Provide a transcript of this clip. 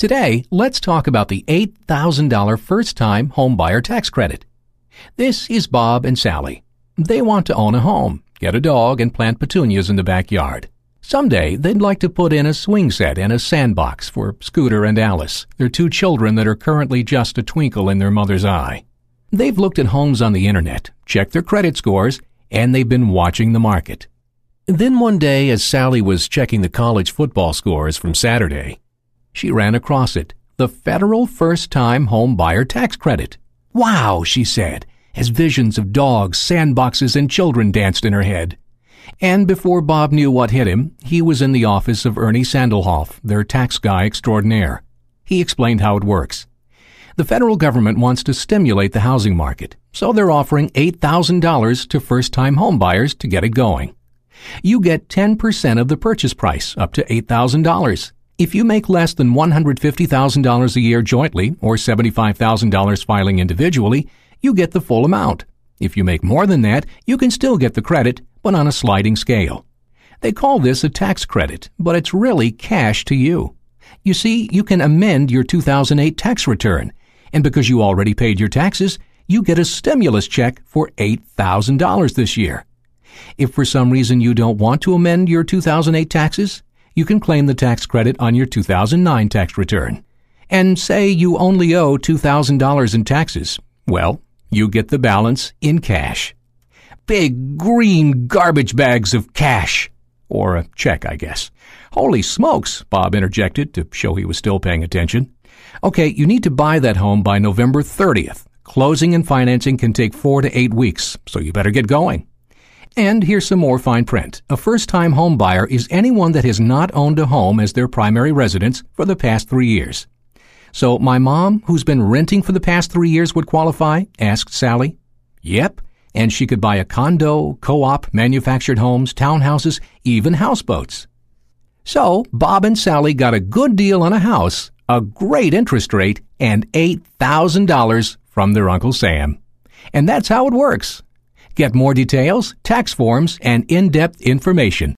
Today, let's talk about the $8,000 first-time homebuyer tax credit. This is Bob and Sally. They want to own a home, get a dog, and plant petunias in the backyard. Someday, they'd like to put in a swing set and a sandbox for Scooter and Alice, their two children that are currently just a twinkle in their mother's eye. They've looked at homes on the internet, checked their credit scores, and they've been watching the market. Then one day, as Sally was checking the college football scores from Saturday, she ran across it, the federal first-time home buyer tax credit. "Wow," she said, as visions of dogs, sandboxes, and children danced in her head. And before Bob knew what hit him, he was in the office of Ernie Sandelhoff, their tax guy extraordinaire. He explained how it works. The federal government wants to stimulate the housing market, so they're offering $8,000 to first-time home buyers to get it going. You get 10% of the purchase price, up to $8,000. If you make less than $150,000 a year jointly or $75,000 filing individually, you get the full amount. If you make more than that, you can still get the credit, but on a sliding scale. They call this a tax credit, but it's really cash to you. You see, you can amend your 2008 tax return, and because you already paid your taxes, you get a stimulus check for $8,000 this year. If for some reason you don't want to amend your 2008 taxes, you can claim the tax credit on your 2009 tax return. And say you only owe $2,000 in taxes. Well, you get the balance in cash. Big green garbage bags of cash. Or a check, I guess. "Holy smokes," Bob interjected to show he was still paying attention. "Okay, you need to buy that home by November 30th. Closing and financing can take 4 to 8 weeks, so you better get going." And here's some more fine print. A first-time home buyer is anyone that has not owned a home as their primary residence for the past 3 years. "So my mom, who's been renting for the past 3 years, would qualify?" asked Sally. "Yep, and she could buy a condo, co-op, manufactured homes, townhouses, even houseboats." So Bob and Sally got a good deal on a house, a great interest rate, and $8,000 from their Uncle Sam. And that's how it works. Get more details, tax forms, and in-depth information